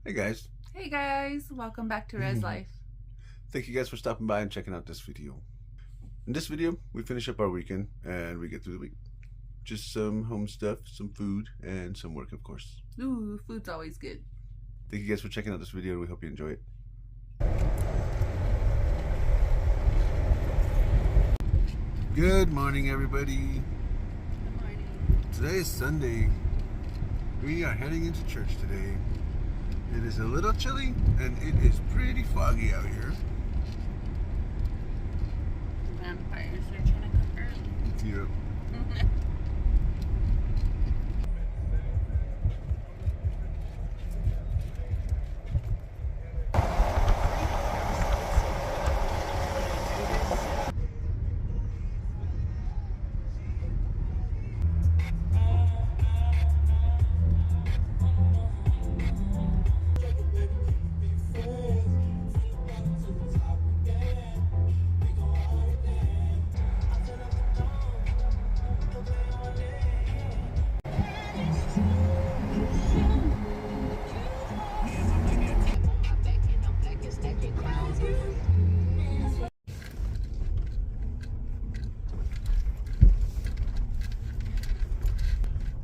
Hey guys, Hey guys, welcome back to Res Life. thank you guys for stopping by and checking out this video. In this video, we finish up our weekend and we get through the week. Just some home stuff, some food, and some work, of course. Ooh, food's always good. Thank you guys for checking out this video. We hope you enjoy it. Good morning, everybody. Good morning. Today is Sunday. We are heading into church today. It is a little chilly and it is pretty foggy out here. Vampires are trying to cook early. Yeah.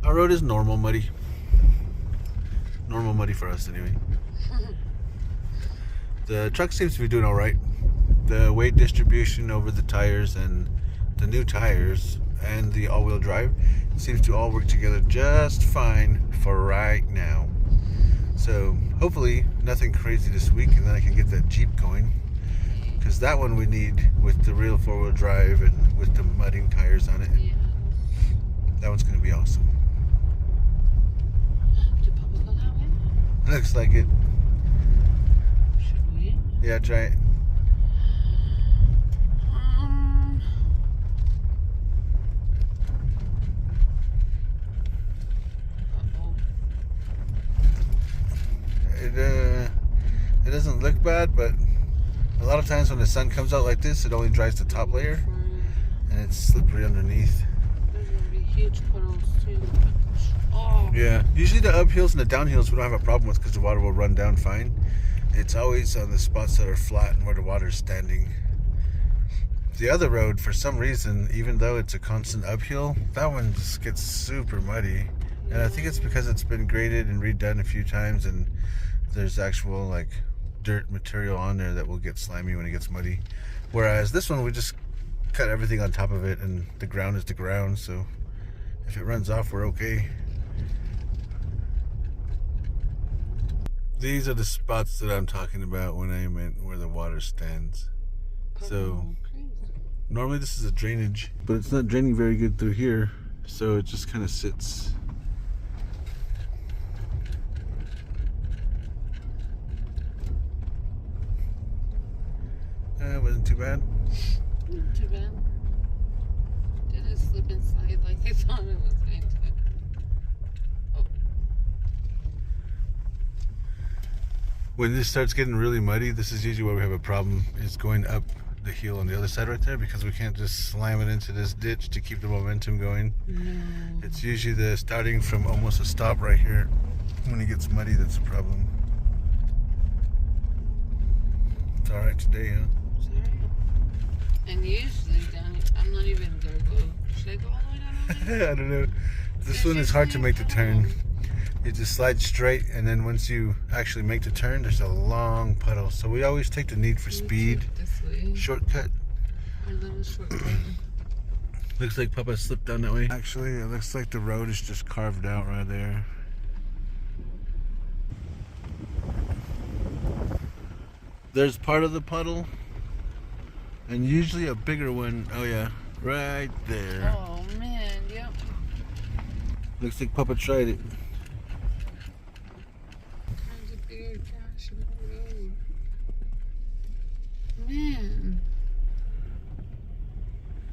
Our road is normal muddy. Normal muddy for us anyway. The truck seems to be doing alright. The weight distribution over the tires and the new tires and the all-wheel drive seems to all work together just fine for right now. So hopefully nothing crazy this week and then I can get that Jeep going. Because that one we need with the real four-wheel drive and with the mudding tires on it. Yeah. That one's going to be awesome. Did Papa go that way? Looks like it. Should we? Yeah, try it. Uh-oh. It doesn't look bad, but a lot of times when the sun comes out like this, it only dries the top layer and it's slippery underneath. There's gonna be huge puddles too. Oh. Yeah, usually the uphills and the downhills we don't have a problem with because the water will run down fine. It's always on the spots that are flat and where the water's standing. The other road, for some reason, even though it's a constant uphill, that one just gets super muddy. And I think it's because it's been graded and redone a few times and there's actual like dirt material on there that will get slimy when it gets muddy. Whereas this one, we just cut everything on top of it and the ground is the ground, so if it runs off, we're okay. These are the spots that I'm talking about when I meant where the water stands. So normally this is a drainage, but it's not draining very good through here, so it just kind of sits. It wasn't too bad. Not too bad. Didn't slip and slide like I thought it was going to. Oh. When this starts getting really muddy, this is usually where we have a problem, is going up the hill on the other side right there, because we can't just slam it into this ditch to keep the momentum going. No. It's usually the starting from almost a stop right here. When it gets muddy, that's a problem. It's alright today, huh? Sorry. And usually down here, I'm not even gonna go. Should I go all the way down? I don't know. This one is hard to make the turn. You just slide straight, and then once you actually make the turn, there's a long puddle. So we always take the need for speed This way. shortcut. Our little shortcut. Looks like Papa slipped down that way. Actually, it looks like the road is just carved out right there. There's part of the puddle, and usually a bigger one. Oh yeah, right there. Oh man, yep. Looks like Papa tried it. There's a bigger trash in the road. Man.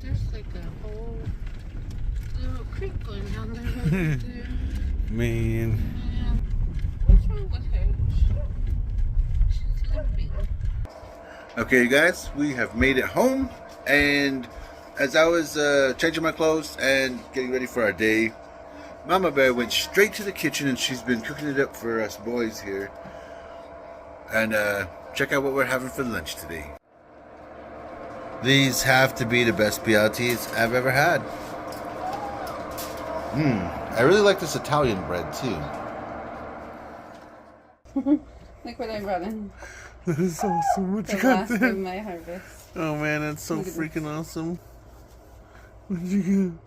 There's like a whole little creek going down the road there. Man. Man. What's wrong with her? She's limping. Okay, guys, we have made it home, and as I was changing my clothes and getting ready for our day, Mama Bear went straight to the kitchen and she's been cooking it up for us boys here. and check out what we're having for lunch today. These have to be the best BLTs I've ever had. I really like this Italian bread too. Look what I brought in. That is awesome. What The last of my harvest. Oh man, that's so freaking awesome. What'd you get?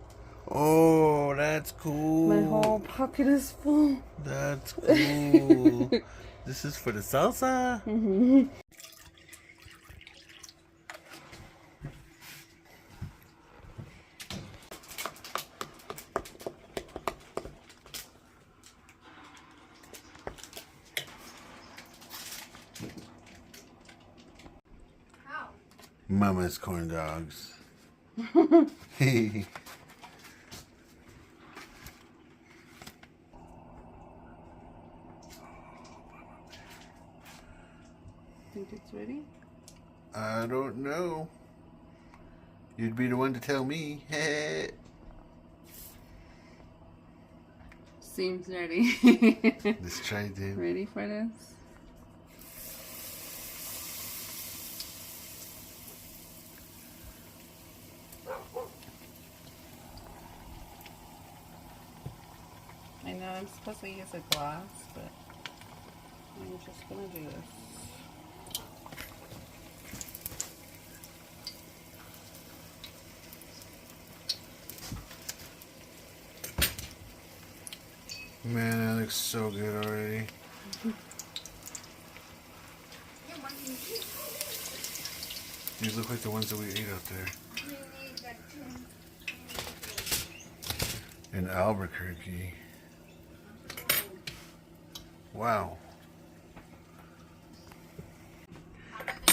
Oh, that's cool. My whole pocket is full. That's cool. This is for the salsa. Mama's corn dogs. Hey. Think it's ready? I don't know. You'd be the one to tell me. Seems ready. Let's try it, dude. Ready for this? I know I'm supposed to use a glass, but I'm just gonna do this. Man, that looks so good already. These look like the ones that we ate out there in Albuquerque. Wow.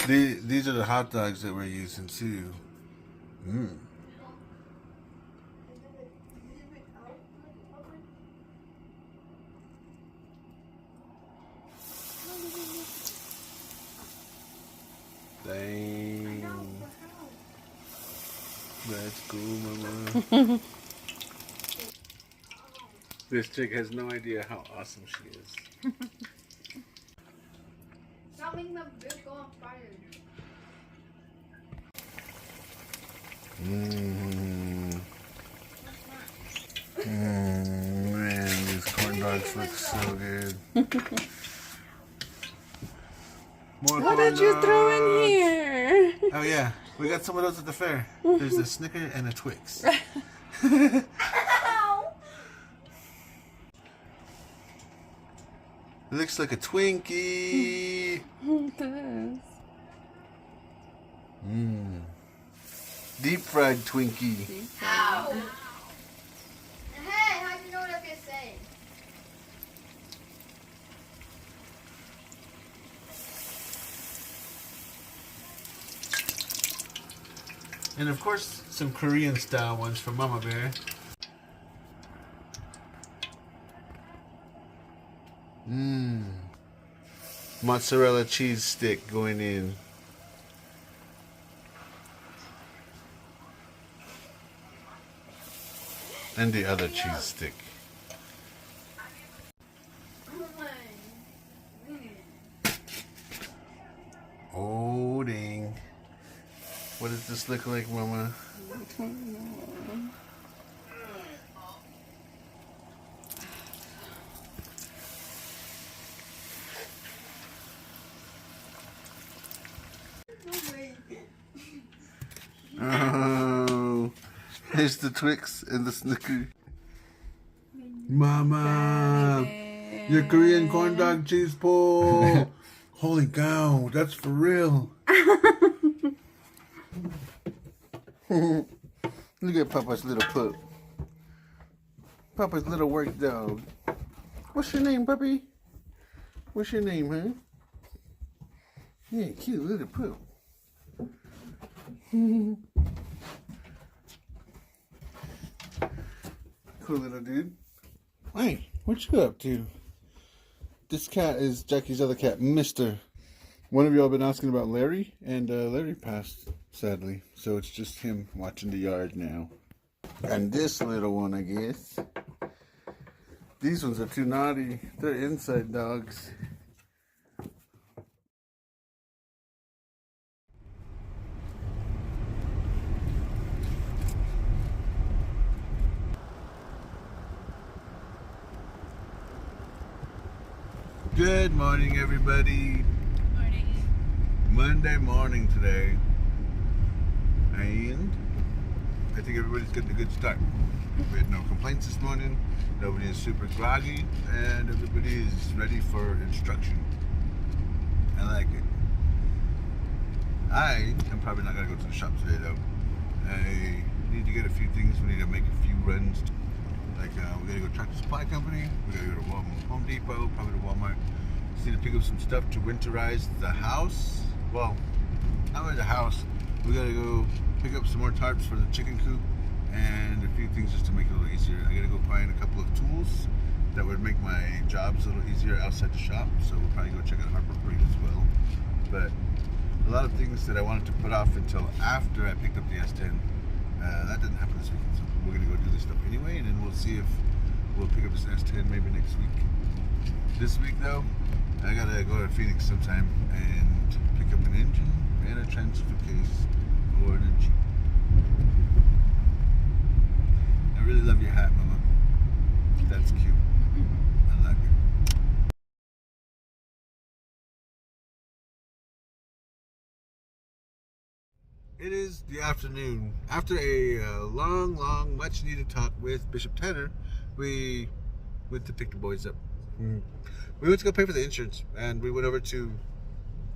These are the hot dogs that we're using too. Dang. That's cool, Mama. This chick has no idea how awesome she is. Stop making the big go on fire. Man, these corn dogs look so good. More What corn did you throw in dogs. here? Oh yeah, we got some of those at the fair. There's a Snicker and a Twix. Looks like a Twinkie. It does. Deep fried Twinkie. Ow! Hey, how'd you know what I'm gonna say? And of course, some Korean style ones from MamaBear. Mozzarella cheese stick going in. And the other cheese stick. Oh dang. What does this look like, Mama? Oh, here's the Twix and the Snicker. Mama, your Korean corn dog cheese pull. Holy cow, that's for real. Look at Papa's little pup. Papa's little work dog. What's your name, puppy? What's your name, huh? Yeah, cute little pup. Cool little dude. Hey, what you up to? This cat is Jackie's other cat, Mister. One of y'all been asking about Larry, and Larry passed, sadly. So it's just him watching the yard now. And this little one, I guess. These ones are too naughty. They're inside dogs. Good morning, everybody. Morning. Monday morning today. And I think everybody's getting a good start. We had no complaints this morning. Nobody is super groggy. And everybody is ready for instruction. I like it. I am probably not going to go to the shop today, though. I need to get a few things. We need to make a few runs. Like, we gotta go Tractor Supply Company. We gotta go to Home Depot, probably to Walmart. Just need to pick up some stuff to winterize the house. Well, not really the house. We gotta go pick up some more tarps for the chicken coop and a few things just to make it a little easier. I gotta go find a couple of tools that would make my jobs a little easier outside the shop. So we'll probably go check out Harper Freight as well. But a lot of things that I wanted to put off until after I picked up the S10. That didn't happen this weekend, so we're gonna go do this stuff anyway, and then we'll see if we'll pick up this S10 maybe next week. This week though, I gotta go to Phoenix sometime and pick up an engine and a transfer case for the Jeep. I really love your hat, Mama. That's cute. I like it. It is the afternoon. After a long, much needed talk with Bishop Tanner, we went to pick the boys up. We went to go pay for the insurance, and we went over to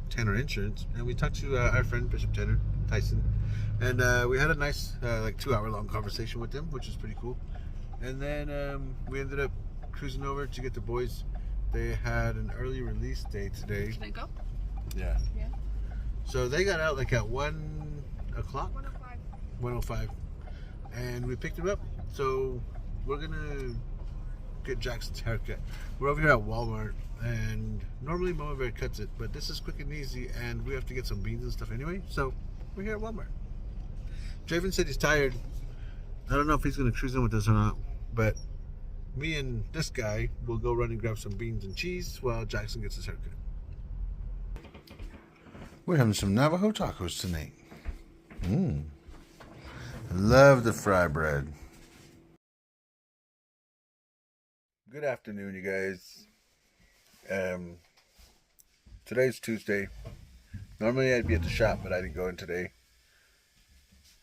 Tanner Insurance, and we talked to our friend Bishop Tanner, Tyson, and we had a nice, like 2-hour long conversation with him, which was pretty cool. And then we ended up cruising over to get the boys. They had an early release day today. Can I go? Yeah. Yeah. So they got out like at 1 o'clock? 105. 1:05, and we picked him up. So we're gonna get Jackson's haircut. We're over here at Walmart, and normally MamaBear cuts it, but this is quick and easy, and we have to get some beans and stuff anyway. So we're here at Walmart. Draven said he's tired. I don't know if he's gonna cruise in with us or not, but me and this guy will go run and grab some beans and cheese while Jackson gets his haircut. We're having some Navajo tacos tonight. Love the fry bread. Good afternoon, you guys. Today's Tuesday. Normally I'd be at the shop, but I didn't go in today.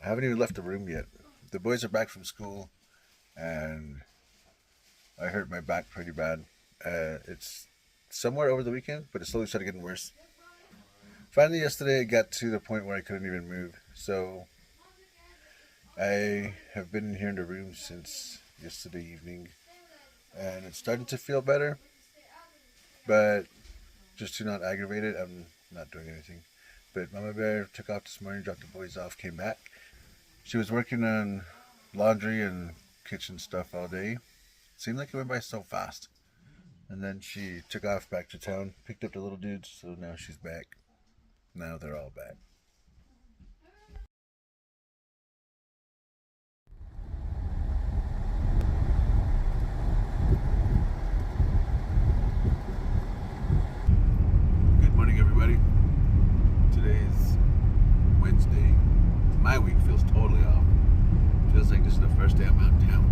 I haven't even left the room yet. The boys are back from school, and I hurt my back pretty bad. It's somewhere over the weekend, but it slowly started getting worse. Finally, yesterday, it got to the point where I couldn't even move. So, I have been in here in the room since yesterday evening. And it's starting to feel better. But, just to not aggravate it, I'm not doing anything. But MamaBear took off this morning, dropped the boys off, came back. She was working on laundry and kitchen stuff all day. It seemed like it went by so fast. And then she took off back to town, picked up the little dudes, so now she's back. Now they're all back. Good morning, everybody. Today's Wednesday. My week feels totally off. Feels like this is the first day I'm out of town.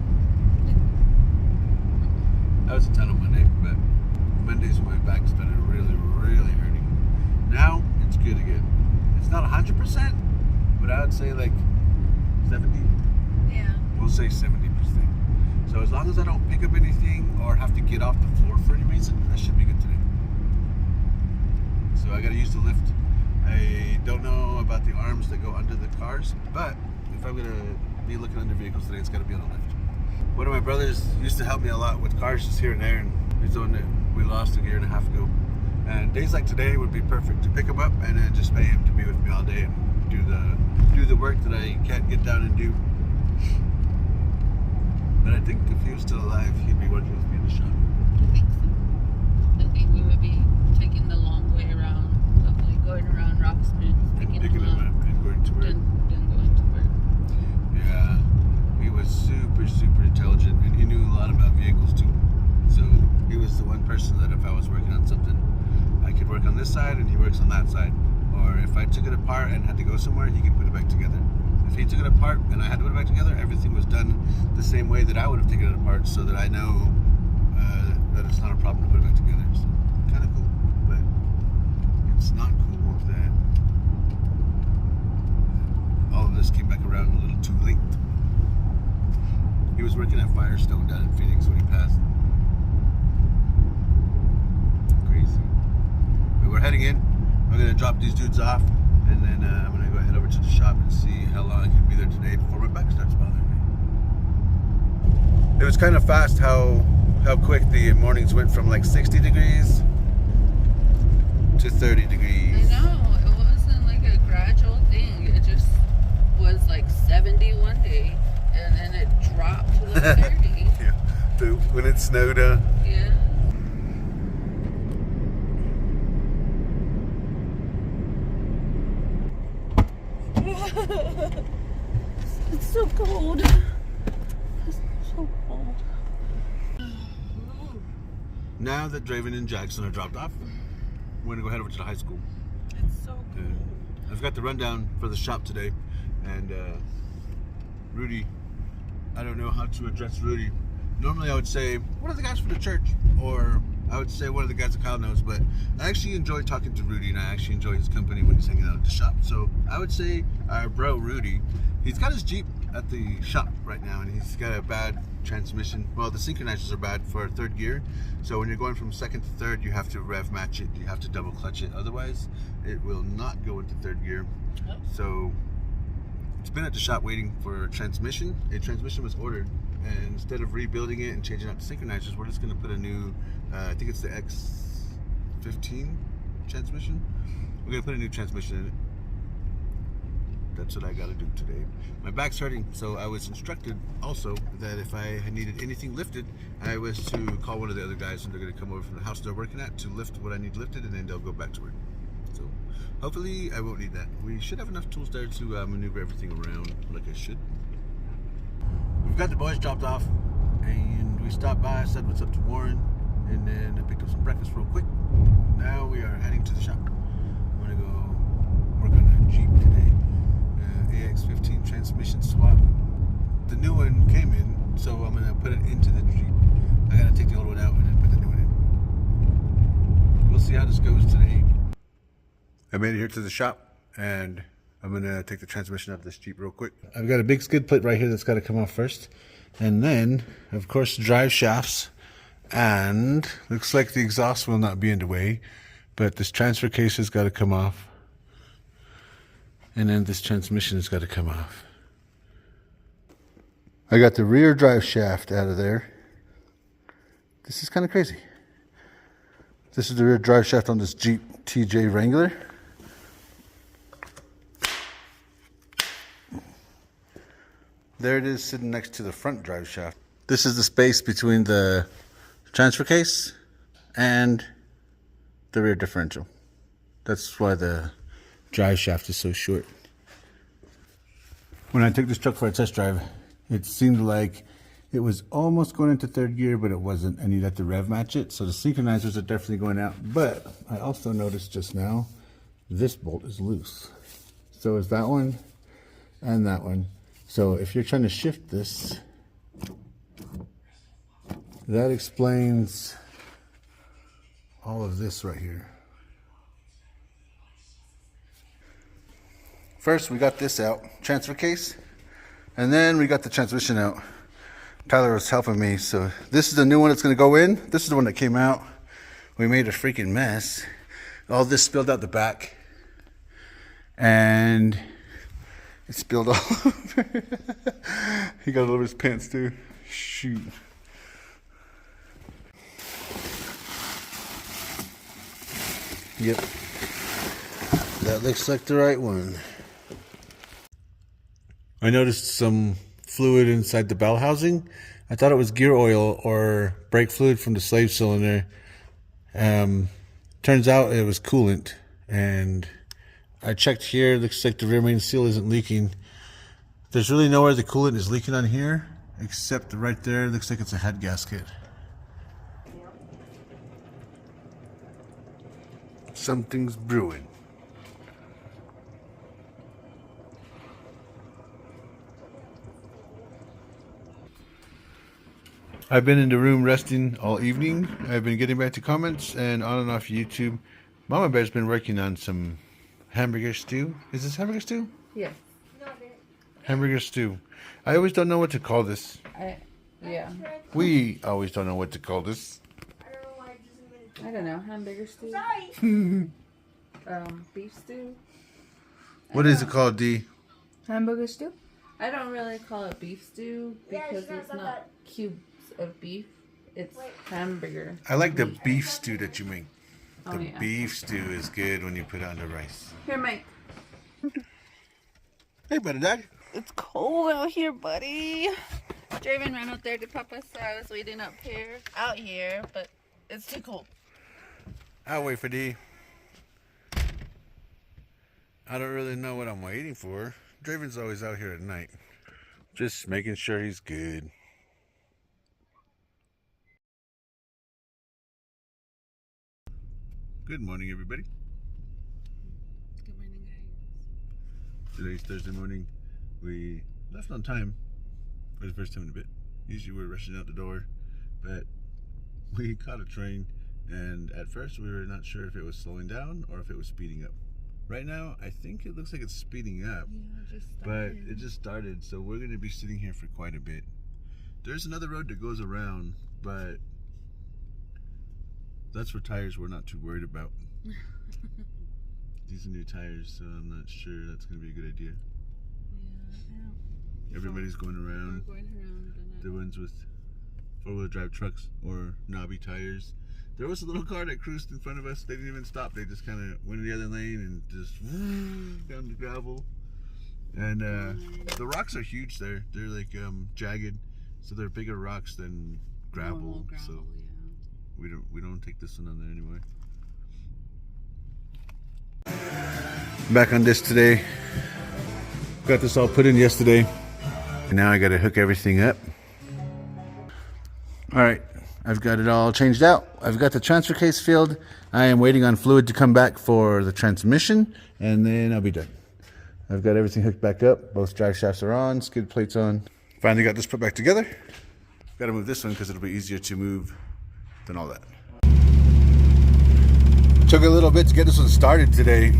I was in town on Monday, but Mondays when my back started really hurting. Now, it's good again. It's not 100%, but I would say like 70. Yeah. We'll say 70%. So as long as I don't pick up anything or have to get off the floor for any reason, I should be good today. So I gotta use the lift. I don't know about the arms that go under the cars, but if I'm gonna be looking under vehicles today, it's gotta be on a lift. One of my brothers used to help me a lot with cars just here and there, and he's the one that we lost a year and a half ago. And days like today would be perfect to pick him up and then just pay him to be with me all day and do the work that I can't get down and do. But I think if he was still alive, he'd be working with me in the shop. I think so. I think we would be taking the long way around, probably going around Roxbridge, And picking him up and going to work. Then going to work. Yeah, he was super intelligent, and he knew a lot about vehicles too. So he was the one person that if I was working on something, I could work on this side and he works on that side. Or if I took it apart and had to go somewhere, he could put it back together. If he took it apart and I had to put it back together, everything was done the same way that I would have taken it apart, so that I know that it's not a problem to put it back together. So kind funny. He was working at Firestone down in Phoenix when he passed. Crazy. But we're heading in. I'm gonna drop these dudes off, and then I'm gonna go head over to the shop and see how long I can be there today before my back starts bothering me. It was kind of fast how quick the mornings went from like 60 degrees to 30 degrees. I know, it wasn't like a gradual thing. It just was like 70 one day, and then it dropped to like 30. Yeah, when it snowed. Yeah. It's so cold. It's so cold. Now that Draven and Jackson are dropped off, we're gonna go head over to the high school. It's so cold. I've got the rundown for the shop today, and Rudy, I don't know how to address Rudy. Normally I would say one of the guys from the church, or I would say one of the guys that Kyle knows, but I actually enjoy talking to Rudy, and I actually enjoy his company when he's hanging out at the shop. So I would say our bro Rudy, he's got his Jeep at the shop right now, and he's got a bad transmission. Well, the synchronizers are bad for third gear, so when you're going from second to third, you have to rev match it, you have to double clutch it, otherwise it will not go into third gear. Oh. So it's been at the shop waiting for a transmission. A transmission was ordered, and instead of rebuilding it and changing out the synchronizers, we're just going to put a new I think it's the X15 transmission. We're going to put a new transmission in it. That's what I got to do today. My back's hurting, so I was instructed also that if I needed anything lifted, I was to call one of the other guys, and they're going to come over from the house they're working at to lift what I need lifted, and then they'll go back to work. So hopefully I won't need that. We should have enough tools there to maneuver everything around like I should. We've got the boys dropped off, and we stopped by, said what's up to Warren, and then I picked up some breakfast real quick. Now we are heading to the shop. I'm going to go work on a Jeep today. AX15 transmission swap. The new one came in, so I'm going to put it into the Jeep. I got to take the old one out and then put the new one in. We'll see how this goes today. I made it here to the shop, and I'm going to take the transmission out of this Jeep real quick. I've got a big skid plate right here that's got to come off first. And then, of course, drive shafts. And looks like the exhaust will not be in the way, but this transfer case has got to come off. And then this transmission has got to come off. I got the rear drive shaft out of there. This is kind of crazy. This is the rear drive shaft on this Jeep TJ Wrangler. There it is sitting next to the front drive shaft. This is the space between the transfer case and the rear differential. That's why the drive shaft is so short. When I took this truck for a test drive, it seemed like it was almost going into third gear, but it wasn't, and you'd have to rev match it. So the synchronizers are definitely going out. But I also noticed just now, this bolt is loose. So is that one and that one. So if you're trying to shift this, that explains all of this right here. First, we got this out, transfer case, and then we got the transmission out. Tyler was helping me, so this is the new one that's going to go in. This is the one that came out. We made a freaking mess. All this spilled out the back, and it spilled all over. He got all over his pants too. Shoot. Yep, that looks like the right one. I noticed some fluid inside the bell housing. I thought it was gear oil or brake fluid from the slave cylinder. Turns out it was coolant, and I checked here. Looks like the rear main seal isn't leaking. There's really nowhere the coolant is leaking on here, except right there. Looks like it's a head gasket. Something's brewing. I've been in the room resting all evening. I've been getting back to comments and on and off YouTube. Mama Bear's been working on some hamburger stew. Is this hamburger stew? Yes. No, Hamburger stew. I always don't know what to call this. Yeah. We always don't know what to call this. I don't know why it doesn't. I don't know. Hamburger stew. Sorry. Beef stew. What is it called, D? Hamburger stew. I don't really call it beef stew Yeah, because it's not it's like not cubes of beef. It's Wait. hamburger. I like the beef stew that you make. The Oh, yeah. beef stew is good when you put it on the rice. Here, Mike. Hey, buddy, Dad. It's cold out here, buddy. Draven ran out there to Papa, so I was waiting out here, but it's too cold. I'll wait for D. I don't really know what I'm waiting for. Draven's always out here at night. Just making sure he's good. Good morning, everybody. Good morning, guys. Today's Thursday morning. We left on time for the first time in a bit. Usually we're rushing out the door, but we caught a train, and at first we were not sure if it was slowing down or if it was speeding up. Right now, I think it looks like it's speeding up, Yeah, but it just started, so we're going to be sitting here for quite a bit. There's another road that goes around, but that's for tires we're not too worried about. These are new tires, so I'm not sure that's going to be a good idea. Yeah. Everybody's going We're around. going around. The ones with four-wheel drive trucks or knobby tires. There was a little car that cruised in front of us. They didn't even stop. They just kind of went in the other lane and just down the gravel. And the rocks are huge there. They're like jagged, so they're bigger rocks than gravel. So Yeah. we don't take this one on there anymore. Back on this today. Got this all put in yesterday. And now I got to hook everything up. All right, I've got it all changed out. I've got the transfer case filled. I am waiting on fluid to come back for the transmission, and then I'll be done. I've got everything hooked back up. Both drive shafts are on, skid plates on. Finally got this put back together. Got to move this one because it'll be easier to move than all that. Took a little bit to get this one started today.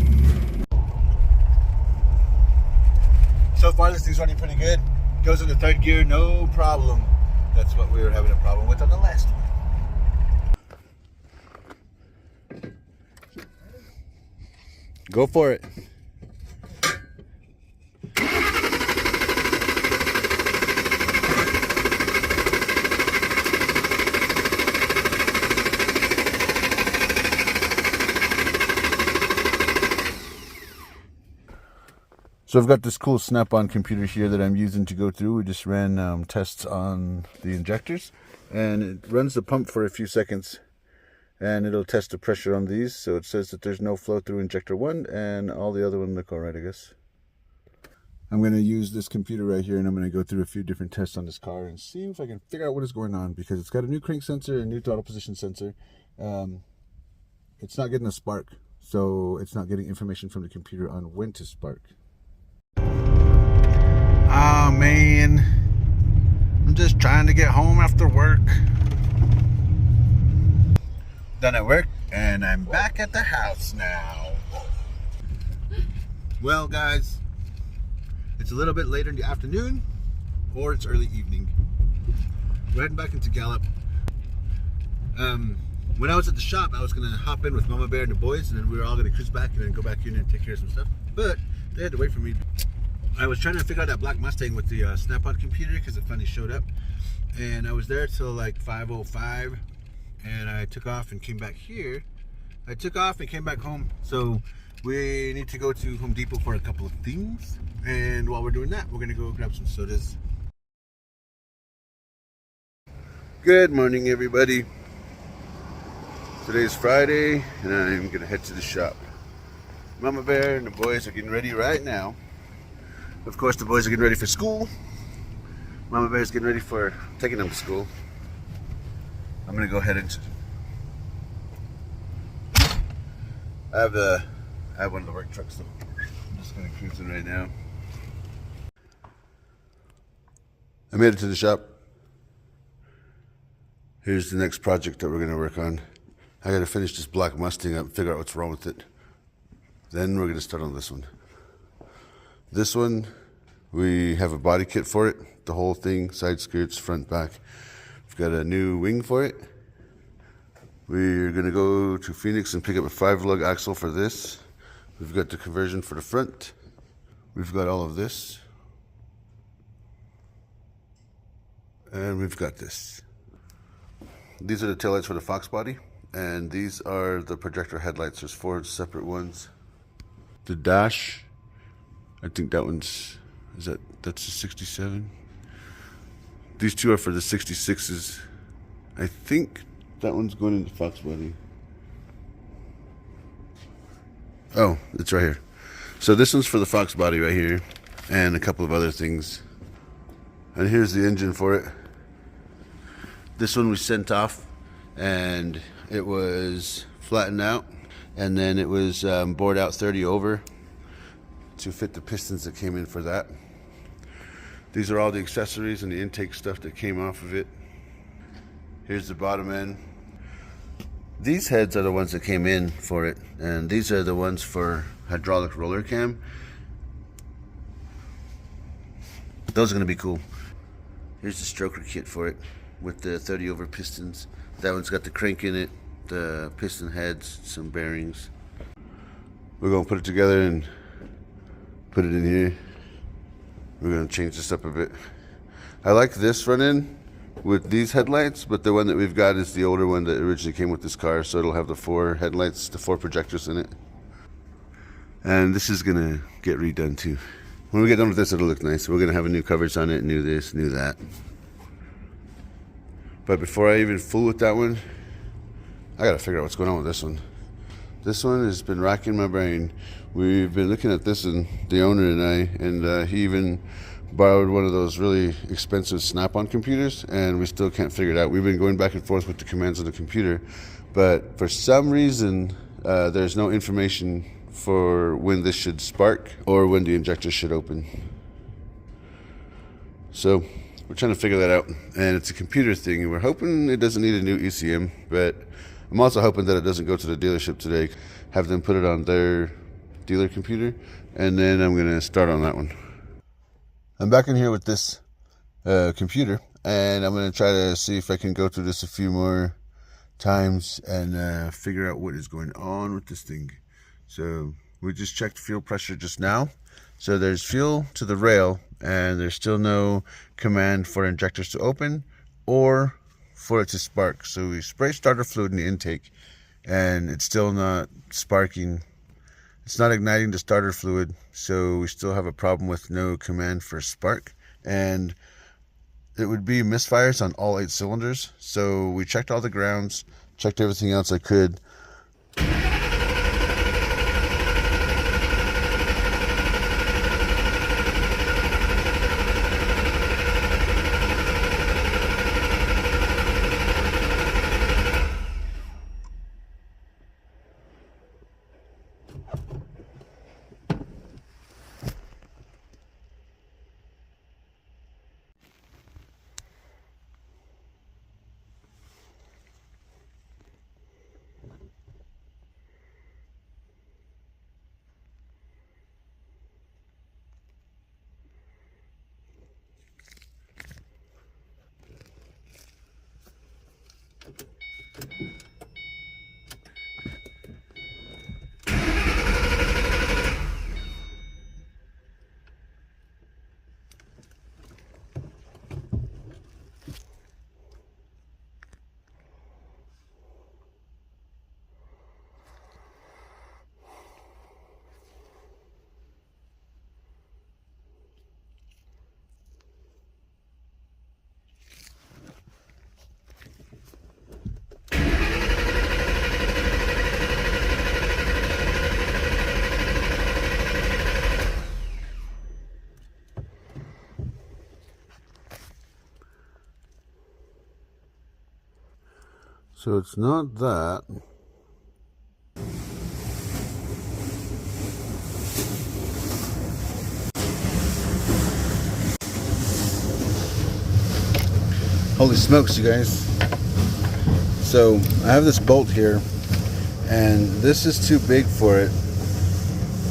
So far this thing's running pretty good. Goes into third gear, no problem. That's what we were having a problem with on the last one. Go for it. So I've got this cool snap-on computer here that I'm using to go through. We just ran tests on the injectors, and it runs the pump for a few seconds, and it'll test the pressure on these. So it says that there's no flow through injector 1, and all the other ones look all right, I guess. I'm going to use this computer right here, and I'm going to go through a few different tests on this car and see if I can figure out what is going on, because it's got a new crank sensor, a new throttle position sensor. It's not getting a spark, so it's not getting information from the computer on when to spark. Oh man, I'm just trying to get home after work. Done at work, and I'm back at the house now. Well guys, it's a little bit later in the afternoon, or it's early evening. We're heading back into Gallup. When I was at the shop, I was going to hop in with MamaBear and the boys, and then we were all going to cruise back and then go back in and take care of some stuff. But they had to wait for me. I was trying to figure out that black Mustang with the snap-on computer because it finally showed up. And I was there till like 5:05, and I took off and came back here. I took off and came back home. So we need to go to Home Depot for a couple of things. And while we're doing that, we're going to go grab some sodas. Good morning, everybody. Today's Friday, and I'm going to head to the shop. MamaBear and the boys are getting ready right now. Of course, the boys are getting ready for school. MamaBear's getting ready for taking them to school. I'm gonna go ahead and I have one of the work trucks, so I'm just gonna cruise in right now. I made it to the shop. Here's the next project that we're gonna work on. I gotta finish this black Mustang up and figure out what's wrong with it. Then we're gonna start on this one. This one, We have a body kit for it, the whole thing, side skirts, front, back. We've got a new wing for it. We're gonna go to Phoenix and pick up a 5-lug axle for this. We've got the conversion for the front. We've got all of this. And we've got this. These are the taillights for the Foxbody, and these are the projector headlights. There's 4 separate ones. The dash, I think that one's, that's the 67? These 2 are for the 66s. I think that one's going into Foxbody. Oh, it's right here. So this one's for the Foxbody right here, and a couple of other things. And here's the engine for it. This one we sent off, and it was flattened out, and then it was bored out 30 over to fit the pistons that came in for that. These are all the accessories and the intake stuff that came off of it. Here's the bottom end. These heads are the ones that came in for it, and these are the ones for hydraulic roller cam. Those are going to be cool. Here's the stroker kit for it with the 30 over pistons. That one's got the crank in it, the piston heads, some bearings. We're going to put it together and put it in here. We're going to change this up a bit. I like this front end with these headlights, but the one that we've got is the older one that originally came with this car, so it'll have the 4 headlights, the 4 projectors in it. And this is going to get redone too. When we get done with this, it'll look nice. We're going to have a new covers on it, new this, new that. But before I even fool with that one, I got to figure out what's going on with this one. This one has been racking my brain. We've been looking at this, and the owner and I, and he even borrowed one of those really expensive Snap-on computers, and we still can't figure it out. We've been going back and forth with the commands on the computer, but for some reason, there's no information for when this should spark or when the injector should open. So we're trying to figure that out, and it's a computer thing, and we're hoping it doesn't need a new ECM, but I'm also hoping that it doesn't go to the dealership today, have them put it on their dealer computer, and then I'm going to start on that one. I'm back in here with this computer, and I'm going to try to see if I can go through this a few more times and figure out what is going on with this thing. So we just checked fuel pressure just now. So there's fuel to the rail, and there's still no command for injectors to open or for it to spark. So we spray starter fluid in the intake, and it's still not sparking. It's not igniting the starter fluid, so we still have a problem with no command for spark. And it would be misfires on all 8 cylinders. So we checked all the grounds, checked everything else I could. So it's not that. Holy smokes, you guys. So I have this bolt here, and this is too big for it.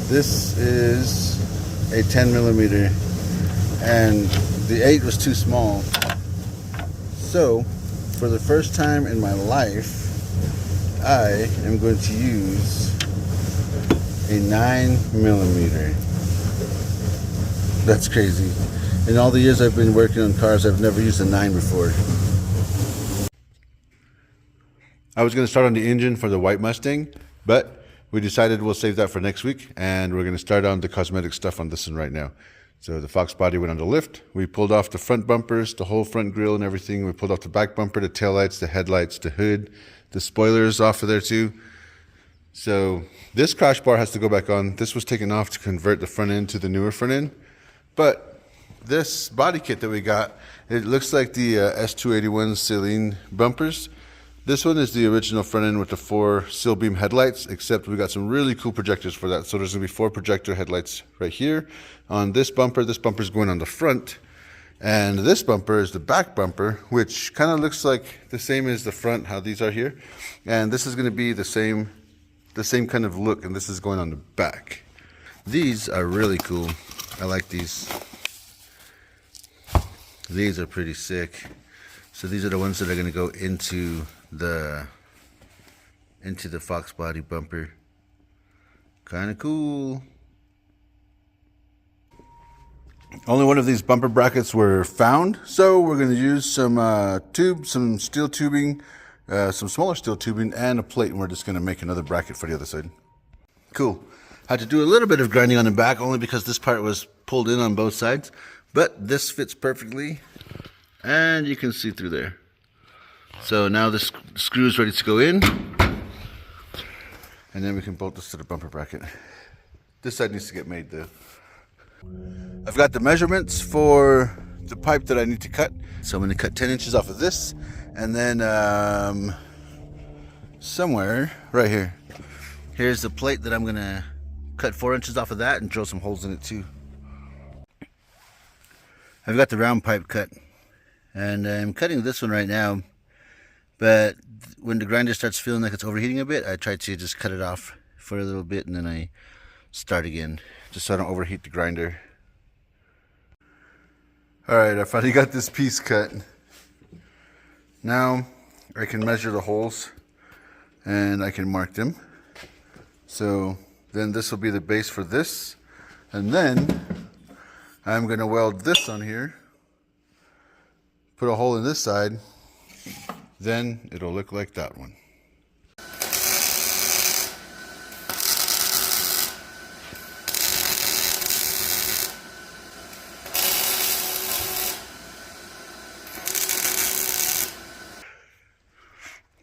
This is a 10 millimeter, and the 8 was too small. So, for the first time in my life, I am going to use a 9mm. That's crazy. In all the years I've been working on cars, I've never used a 9 before. I was going to start on the engine for the white Mustang, but we decided we'll save that for next week, and we're going to start on the cosmetic stuff on this one right now. So the Foxbody went on the lift. We pulled off the front bumpers, the whole front grille and everything. We pulled off the back bumper, the taillights, the headlights, the hood, the spoilers off of there too. So this crash bar has to go back on. This was taken off to convert the front end to the newer front end. But this body kit that we got, it looks like the S281 Celine bumpers. This one is the original front end with the 4 steel beam headlights, except we got some really cool projectors for that. So there's gonna be 4 projector headlights right here on this bumper. This bumper is going on the front, and this bumper is the back bumper, which kind of looks like the same as the front, how these are here. And this is gonna be the same kind of look, and this is going on the back. These are really cool. I like these. These are pretty sick. So these are the ones that are gonna go into the Foxbody bumper. Kind of cool. Only one of these bumper brackets were found, so we're going to use some some steel tubing, some smaller steel tubing, and a plate, and we're just going to make another bracket for the other side. Cool. Had to do a little bit of grinding on the back, only because this part was pulled in on both sides, but this fits perfectly, and you can see through there. So now this screw is ready to go in, and then we can bolt this to the bumper bracket. This side needs to get made though. I've got the measurements for the pipe that I need to cut. So I'm going to cut 10 inches off of this, and then somewhere right here, here's the plate that I'm going to cut 4 inches off of that and drill some holes in it too. I've got the round pipe cut, and I'm cutting this one right now. But when the grinder starts feeling like it's overheating a bit, I try to just cut it off for a little bit, and then I start again, just so I don't overheat the grinder. Alright, I finally got this piece cut. Now I can measure the holes and I can mark them. So then this will be the base for this, and then I'm going to weld this on here, put a hole in this side. Then it'll look like that one.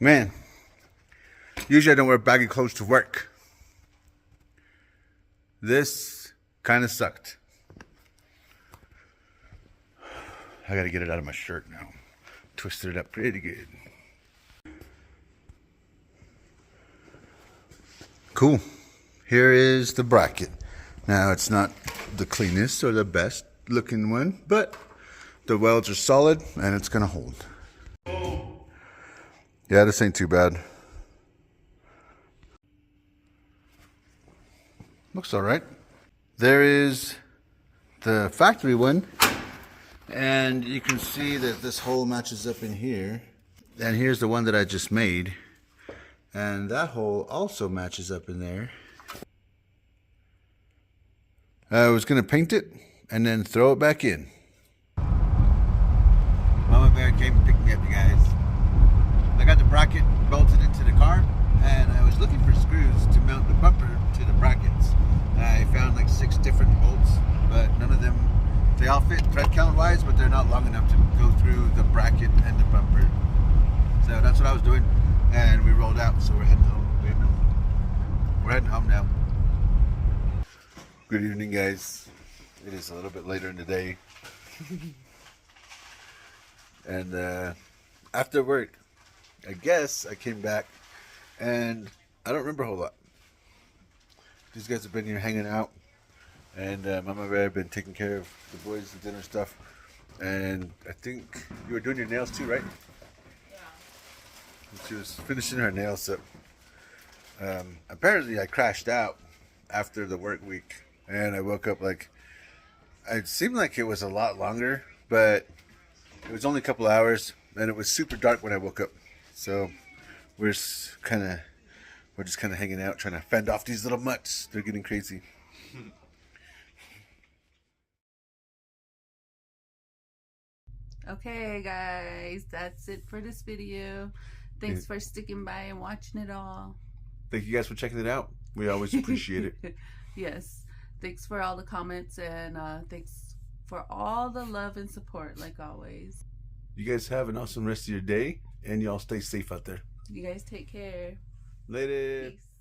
Man, usually I don't wear baggy clothes to work. This kind of sucked. I gotta get it out of my shirt now. Twisted it up pretty good. Cool. Here is the bracket. Now it's not the cleanest or the best looking one, but the welds are solid and it's gonna hold. Yeah, this ain't too bad. Looks all right. There is the factory one, and you can see that this hole matches up in here. And here's the one that I just made, and that hole also matches up in there. I was gonna paint it and then throw it back in. MamaBear came and picked me up, you guys. I got the bracket bolted into the car, and I was looking for screws to mount the bumper to the brackets. I found like 6 different bolts, but none of them, they all fit thread count wise, but they're not long enough to go through the bracket and the bumper. So that's what I was doing, and we rolled out, so we're heading home. We're heading home now. Good evening, guys. It is a little bit later in the day. And after work, I guess I came back, and I don't remember a whole lot. These guys have been here hanging out, and MamaBear have been taking care of the boys' dinner stuff. And I think you were doing your nails too, right? Yeah. She was finishing her nails up. Apparently I crashed out after the work week, and I woke up like It seemed like it was a lot longer, but it was only a couple hours, and it was super dark when I woke up. So we're just kind of hanging out, trying to fend off these little mutts. They're getting crazy. Okay, guys, that's it for this video. Thanks for sticking by and watching it all. Thank you guys for checking it out. We always appreciate it. Yes. Thanks for all the comments, and thanks for all the love and support, like always. You guys have an awesome rest of your day, and y'all stay safe out there. You guys take care. Later. Peace.